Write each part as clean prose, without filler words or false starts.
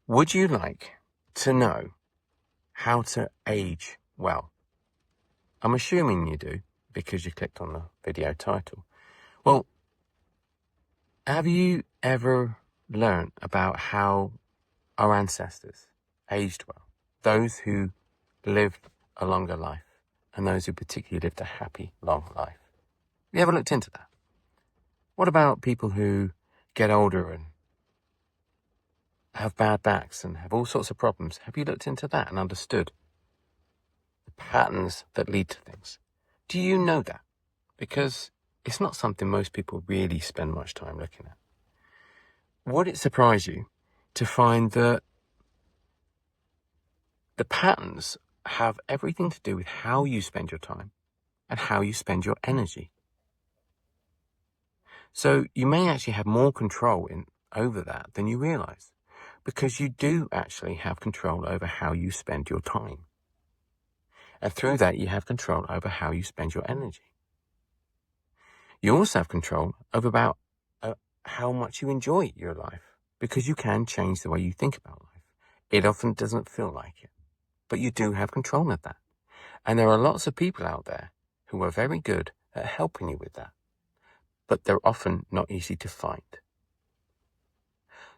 Would you like to know how to age well? I'm assuming you do because you clicked on the video title. Well, have you ever learned about how our ancestors aged well? Those who lived a longer life and those who particularly lived a happy, long life. Have you ever looked into that? What about people who get older and have bad backs and have all sorts of problems? Have you looked into that and understood the patterns that lead to things? Do you know that? Because it's not something most people really spend much time looking at. Would it surprise you to find that the patterns have everything to do with how you spend your time and how you spend your energy? So you may actually have more control over that than you realize, because you do actually have control over how you spend your time. And through that, you have control over how you spend your energy. You also have control over how much you enjoy your life, because you can change the way you think about life. It often doesn't feel like it, but you do have control of that. And there are lots of people out there who are very good at helping you with that, but they're often not easy to find.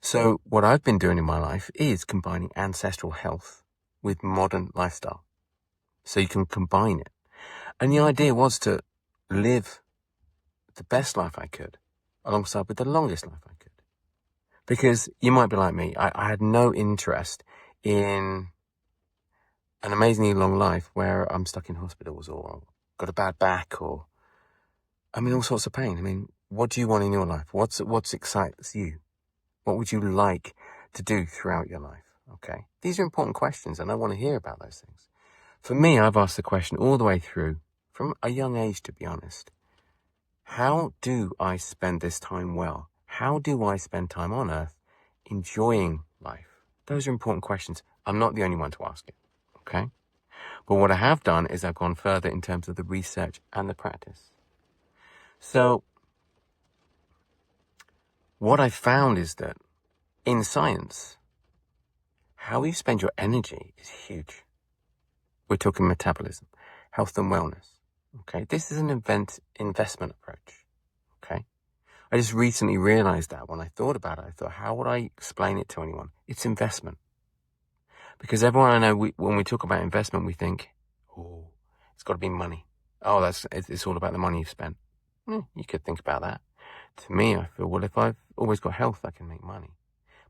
So what I've been doing in my life is combining ancestral health with modern lifestyle. So you can combine it. And the idea was to live the best life I could alongside with the longest life I could. Because you might be like me, I had no interest in an amazingly long life where I'm stuck in hospitals or got a bad back or, all sorts of pain. What do you want in your life? What excites you? What would you like to do throughout your life? Okay. These are important questions and I want to hear about those things. For me, I've asked the question all the way through from a young age, to be honest. How do I spend this time well? How do I spend time on earth enjoying life? Those are important questions. I'm not the only one to ask it. Okay. But what I have done is I've gone further in terms of the research and the practice. So what I found is that in science, how you spend your energy is huge. We're talking metabolism, health and wellness. Okay. This is an investment approach. Okay. I just recently realized that when I thought about it, I thought, how would I explain it to anyone? It's investment. Because everyone I know, when we talk about investment, we think, oh, it's got to be money. Oh, it's all about the money you've spent. You could think about that. To me, I feel, well, if I've always got health, I can make money.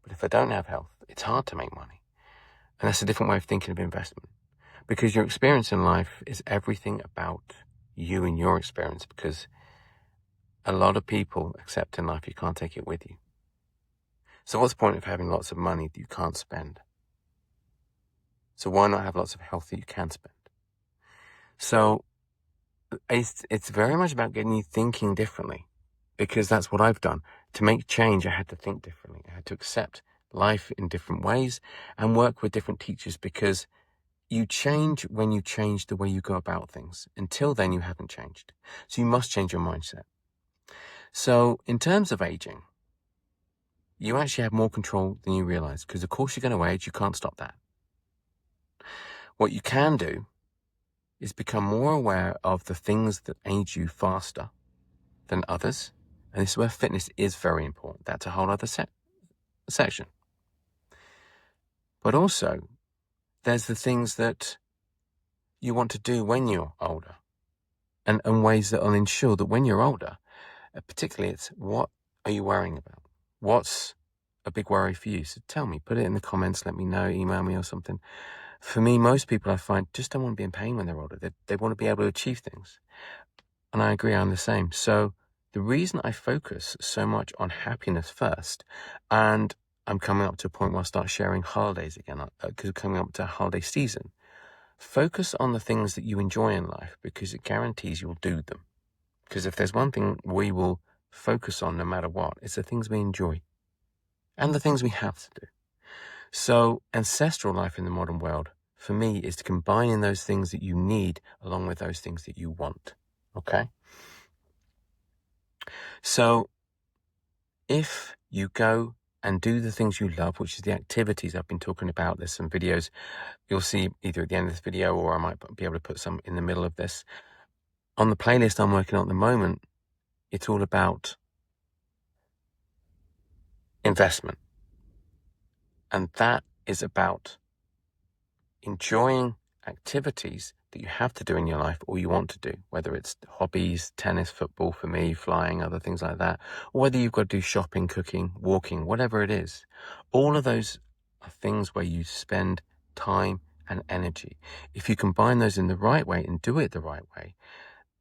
But if I don't have health, it's hard to make money. And that's a different way of thinking of investment. Because your experience in life is everything about you and your experience. Because a lot of people accept in life you can't take it with you. So what's the point of having lots of money that you can't spend? So why not have lots of health that you can spend? So it's very much about getting you thinking differently, because that's what I've done. To make change, I had to think differently. I had to accept life in different ways and work with different teachers, because you change when you change the way you go about things. Until then, you haven't changed. So you must change your mindset. So in terms of aging, you actually have more control than you realize, because of course you're going to age. You can't stop that. What you can do is become more aware of the things that age you faster than others. And this is where fitness is very important. That's a whole other section. But also, there's the things that you want to do when you're older, and ways that will ensure that when you're older, particularly it's what are you worrying about? What's a big worry for you? So tell me, put it in the comments, let me know, email me or something. For me, most people I find just don't want to be in pain when they're older. They want to be able to achieve things. And I agree, I'm the same. So the reason I focus so much on happiness first, and I'm coming up to a point where I'll start sharing holidays again, because coming up to a holiday season, focus on the things that you enjoy in life, because it guarantees you'll do them. Because if there's one thing we will focus on no matter what, it's the things we enjoy and the things we have to do. So ancestral life in the modern world, for me, is to combine those things that you need along with those things that you want. Okay? So if you go and do the things you love, which is the activities I've been talking about. There's some videos you'll see either at the end of this video, or I might be able to put some in the middle of this. On the playlist I'm working on at the moment, it's all about investment. And that is about enjoying activities that you have to do in your life or you want to do, whether it's hobbies, tennis, football for me, flying, other things like that, or whether you've got to do shopping, cooking, walking, whatever it is. All of those are things where you spend time and energy. If you combine those in the right way and do it the right way,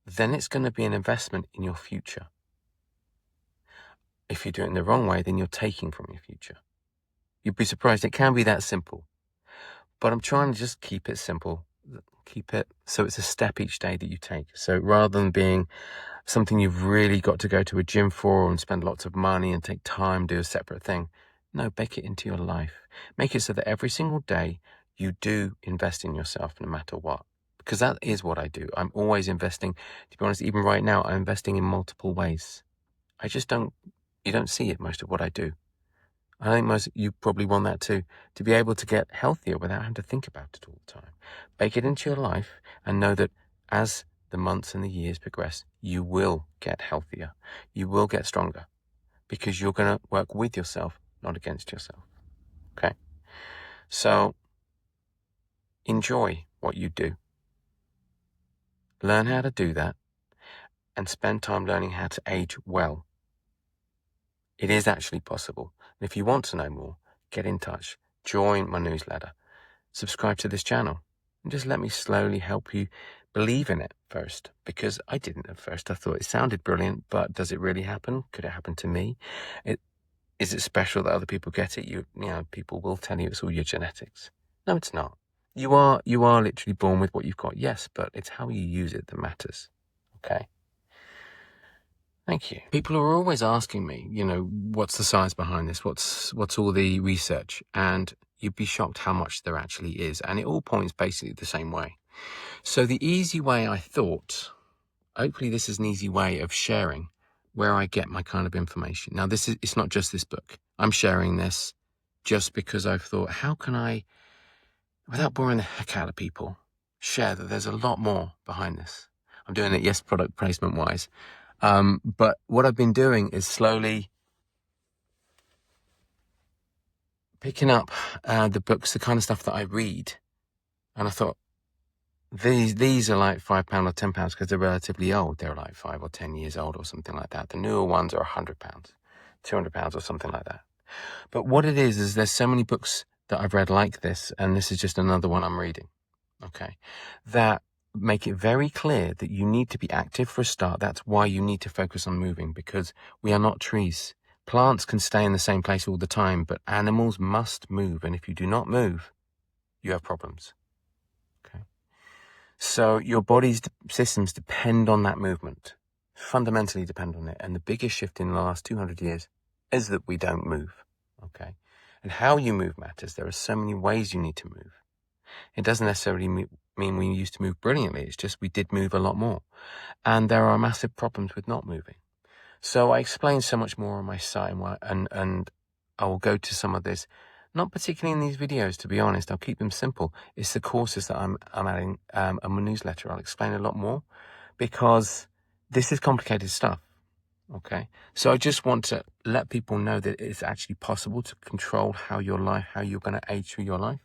then it's going to be an investment in your future. If you do it in the wrong way, then you're taking from your future. You'd be surprised. It can be that simple. But I'm trying to just keep it simple. Keep it so it's a step each day that you take. So rather than being something you've really got to go to a gym for and spend lots of money and take time, do a separate thing. No, bake it into your life. Make it so that every single day you do invest in yourself no matter what. Because that is what I do. I'm always investing. To be honest, even right now, I'm investing in multiple ways. You don't see it, most of what I do. I think most you probably want that too, to be able to get healthier without having to think about it all the time. Bake it into your life and know that as the months and the years progress, you will get healthier. You will get stronger because you're going to work with yourself, not against yourself. Okay? So enjoy what you do. Learn how to do that and spend time learning how to age well. It is actually possible. And if you want to know more, get in touch, join my newsletter, subscribe to this channel, and just let me slowly help you believe in it first. Because I didn't at first. I thought it sounded brilliant, but does it really happen? Could it happen to me? Is it special that other people get it? You know, people will tell you it's all your genetics. No, it's not. You are literally born with what you've got, yes, but it's how you use it that matters. Okay? Thank you. People are always asking me, what's the science behind this? What's all the research? And you'd be shocked how much there actually is. And it all points basically the same way. So the easy way, I thought, hopefully this is an easy way of sharing where I get my kind of information. Now, it's not just this book. I'm sharing this just because I've thought, how can I, without boring the heck out of people, share that there's a lot more behind this? I'm doing it, yes, product placement wise. But what I've been doing is slowly picking up the books, the kind of stuff that I read. And I thought, these are like £5 or £10 because they're relatively old. They're like 5 or 10 years old or something like that. The newer ones are £100, £200 or something like that. But what it is there's so many books that I've read like this, and this is just another one I'm reading, okay, that make it very clear that you need to be active for a start. That's why you need to focus on moving, because we are not trees. Plants can stay in the same place all the time, but animals must move. And if you do not move, you have problems. Okay. So your body's systems depend on that movement, fundamentally depend on it. And the biggest shift in the last 200 years is that we don't move. Okay. And how you move matters. There are so many ways you need to move. It doesn't necessarily mean we used to move brilliantly. It's just we did move a lot more. And there are massive problems with not moving. So I explain so much more on my site, and I will go to some of this, not particularly in these videos, to be honest. I'll keep them simple. It's the courses that I'm adding on my newsletter. I'll explain a lot more because this is complicated stuff. Okay, so I just want to let people know that it's actually possible to control how you're going to age through your life.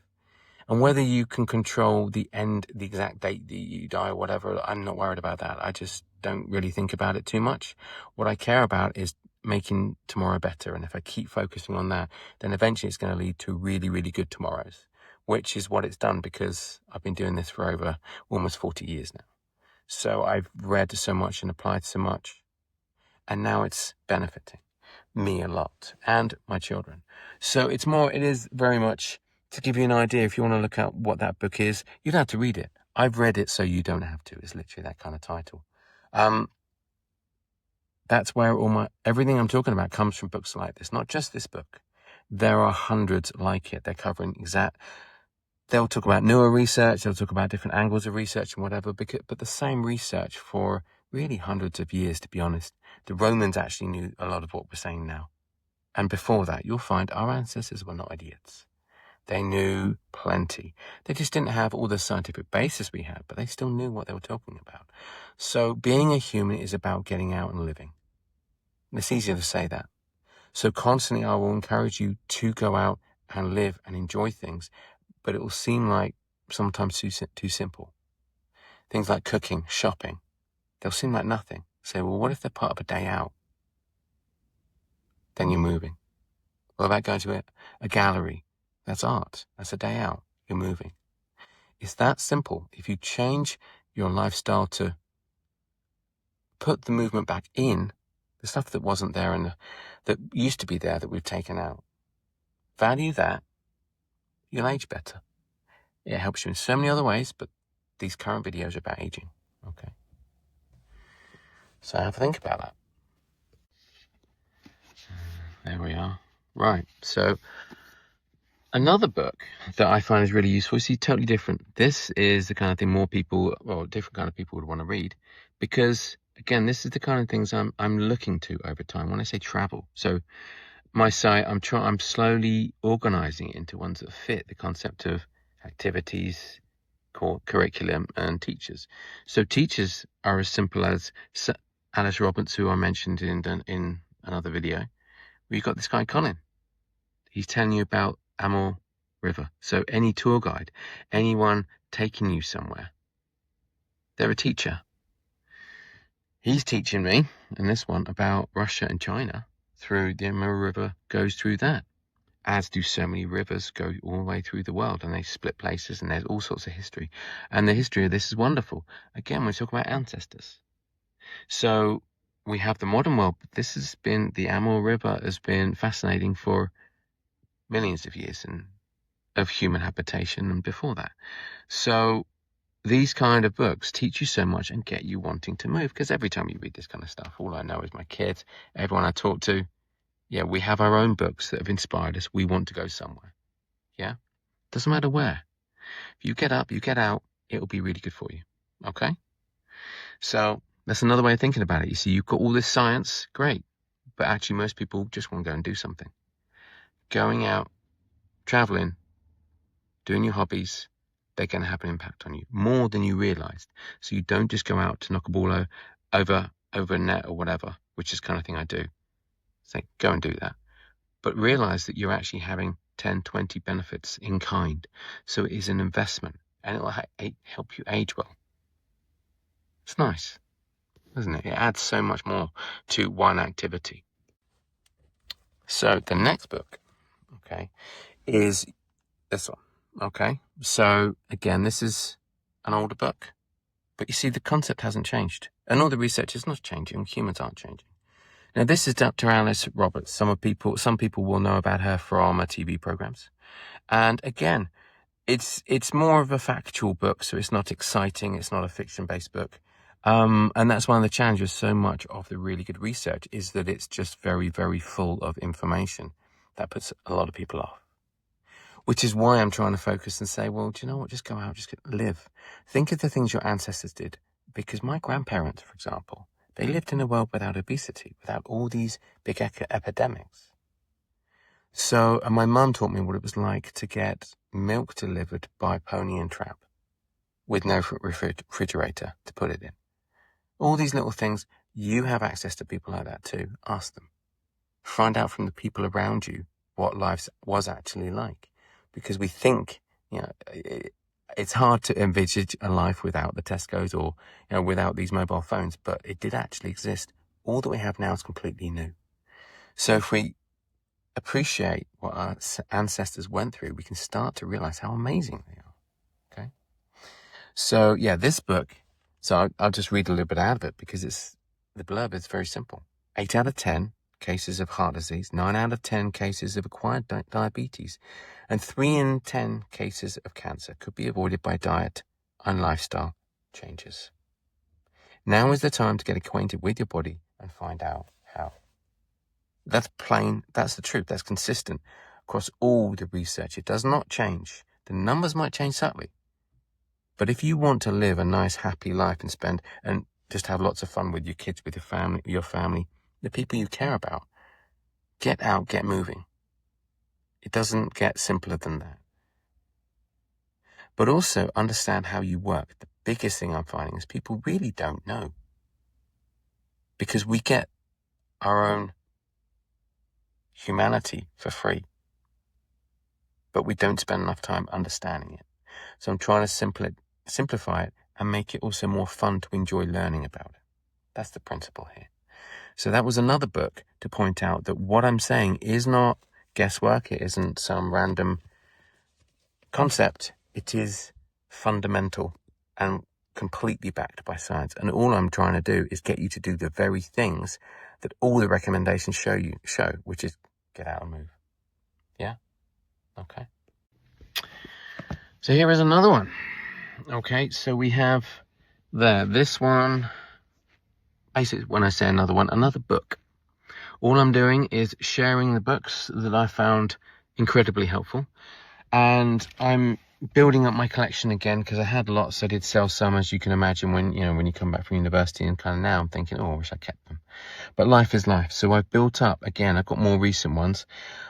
And whether you can control the exact date that you die or whatever, I'm not worried about that. I just don't really think about it too much. What I care about is making tomorrow better. And if I keep focusing on that, then eventually it's going to lead to really, really good tomorrows, which is what it's done because I've been doing this for over almost 40 years now. So I've read so much and applied so much. And now it's benefiting me a lot and my children. So it is very much to give you an idea. If you want to look at what that book is, you'd have to read it. I've read it so you don't have to. It's literally that kind of title. That's where everything I'm talking about comes from books like this, not just this book. There are hundreds like it. They're covering they'll talk about newer research, they'll talk about different angles of research and whatever, but the same research for really hundreds of years, to be honest. The Romans actually knew a lot of what we're saying now. And before that, you'll find our ancestors were not idiots. They knew plenty. They just didn't have all the scientific basis we have, but they still knew what they were talking about. So being a human is about getting out and living. And it's easier to say that. So constantly I will encourage you to go out and live and enjoy things, but it will seem like sometimes too simple. Things like cooking, shopping, they'll seem like nothing. Say, well, what if they're part of a day out? Then you're moving. What about going to a gallery? That's art. That's a day out. You're moving. It's that simple. If you change your lifestyle to put the movement back in, the stuff that wasn't there and that used to be there that we've taken out, value that, you'll age better. It helps you in so many other ways, but these current videos are about aging. Okay. So have a think about that. There we are. Right. So another book that I find is really useful is totally different. This is the kind of thing different kind of people would want to read, because again, this is the kind of things I'm looking to over time. When I say travel, so my site, I'm slowly organizing it into ones that fit the concept of activities, curriculum, and teachers. So teachers are as simple as Alice Roberts, who I mentioned in another video. We've got this guy Colin. He's telling you about Amur River. So any tour guide, anyone taking you somewhere, they're a teacher. He's teaching me in this one about Russia and China through the Amur River, goes through that. As do so many rivers go all the way through the world, and they split places, and there's all sorts of history. And the history of this is wonderful. Again, we're talking about ancestors. So we have the modern world, but the Amur River has been fascinating for millions of years and of human habitation and before that. So these kind of books teach you so much and get you wanting to move, because every time you read this kind of stuff, all I know is my kids, everyone I talk to, yeah, we have our own books that have inspired us. We want to go somewhere. Yeah? Doesn't matter where. If you get up, you get out, it'll be really good for you. Okay? So that's another way of thinking about it. You see, you've got all this science, great. But actually most people just want to go and do something. Going out, traveling, doing your hobbies, they're going to have an impact on you more than you realized. So you don't just go out to knock a ball over a net or whatever, which is the kind of thing I do. Say, go and do that. But realize that you're actually having 10, 20 benefits in kind. So it is an investment, and it will help you age well. It's nice, isn't it? It adds so much more to one activity. So the next book, okay, is this one. Okay, so again, this is an older book, but you see the concept hasn't changed, and all the research is not changing. Humans aren't changing. Now, this is Dr. Alice Roberts. Some people will know about her from TV programs, and again, it's more of a factual book, so it's not exciting. It's not a fiction-based book, and that's one of the challenges. So much of the really good research is that it's just very, very full of information that puts a lot of people off. Which is why I'm trying to focus and say, well, do you know what? Just go out, just live. Think of the things your ancestors did. Because my grandparents, for example, they lived in a world without obesity, without all these big epidemics. So, and my mum taught me what it was like to get milk delivered by pony and trap with no refrigerator to put it in. All these little things, you have access to people like that too. Ask them. Find out from the people around you what life was actually like. Because we think, it's hard to envisage a life without the Tesco's or, without these mobile phones, but it did actually exist. All that we have now is completely new. So if we appreciate what our ancestors went through, we can start to realize how amazing they are. Okay. So yeah, this book, so I'll just read a little bit out of it because the blurb is very simple. 8 out of 10 cases of heart disease, 9 out of 10 cases of acquired diabetes, and 3 in 10 cases of cancer could be avoided by diet and lifestyle changes. Now is the time to get acquainted with your body and find out how. That's plain, that's the truth, that's consistent across all the research. It does not change. The numbers might change subtly. But if you want to live a nice, happy life and just have lots of fun with your kids, with your family, the people you care about, Get out, get moving. It doesn't get simpler than that. But also understand how you work. The biggest thing I'm finding is people really don't know. Because we get our own humanity for free. But we don't spend enough time understanding it. So I'm trying to simplify it and make it also more fun to enjoy learning about it. That's the principle here. So that was another book to point out that what I'm saying is not guesswork. It isn't some random concept. It is fundamental and completely backed by science. And all I'm trying to do is get you to do the very things that all the recommendations show, which is get out and move. Yeah? Okay. So here is another one. Okay, so we have this one. Basically, when I say another one, another book. All I'm doing is sharing the books that I found incredibly helpful. And I'm building up my collection again because I had lots. I did sell some, as you can imagine, when you come back from university, and kind of now I'm thinking, I wish I kept them. But life is life. So I've built up again. I've got more recent ones,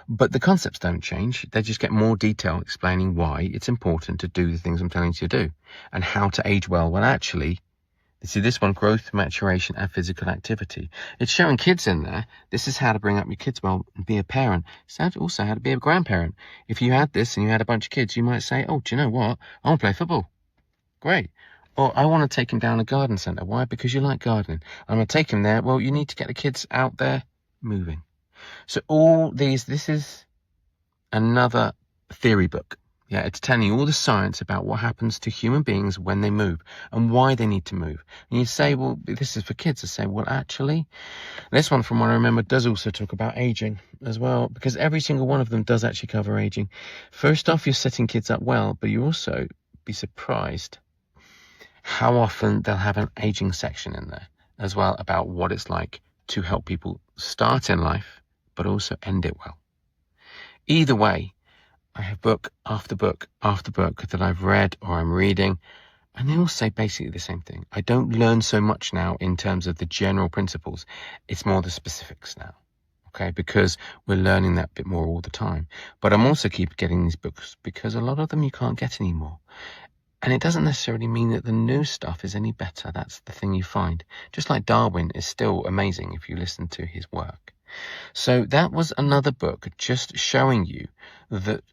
but the concepts don't change. They just get more detail explaining why it's important to do the things I'm telling you to do and how to age well. Well, actually, see this one, growth, maturation, and physical activity. It's showing kids in there. This is how to bring up your kids well and be a parent. It's also how to be a grandparent. If you had this and you had a bunch of kids, you might say, oh, do you know what? I want to play football. Great. Or I want to take him down a garden centre. Why? Because you like gardening. I'm going to take him there. Well, you need to get the kids out there moving. So all these, this is another theory book. Yeah, it's telling you all the science about what happens to human beings when they move and why they need to move. And you say, well, this is for kids. I say, well, actually, this one, from what I remember, does also talk about aging as well, because every single one of them does actually cover aging. First off, you're setting kids up well, but you also be surprised how often they'll have an aging section in there as well about what it's like to help people start in life, but also end it well. Either way, I have book after book after book that I've read or I'm reading, and they all say basically the same thing. I don't learn so much now in terms of the general principles. It's more the specifics now, okay? Because we're learning that bit more all the time. But I'm also keep getting these books because a lot of them you can't get anymore. And it doesn't necessarily mean that the new stuff is any better. That's the thing you find. Just like Darwin is still amazing if you listen to his work. So that was another book just showing you that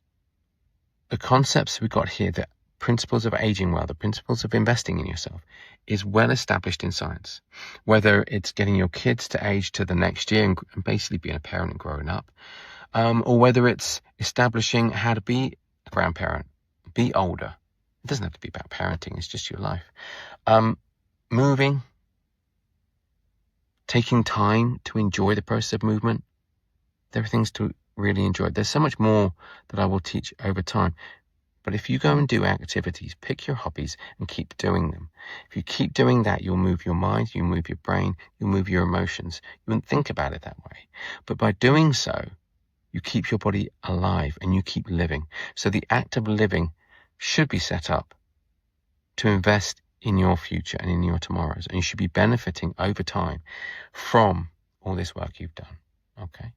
the concepts we got here, the principles of aging well, the principles of investing in yourself, is well established in science. Whether it's getting your kids to age to the next year and basically being a parent and growing up, or whether it's establishing how to be a grandparent, be older. It doesn't have to be about parenting, it's just your life. Moving, taking time to enjoy the process of movement. There are things to really enjoy. There's so much more that I will teach over time. But if you go and do activities, pick your hobbies and keep doing them. If you keep doing that, you'll move your mind, you'll move your brain, you'll move your emotions. You wouldn't think about it that way. But by doing so, you keep your body alive and you keep living. So the act of living should be set up to invest in your future and in your tomorrows. And you should be benefiting over time from all this work you've done. Okay?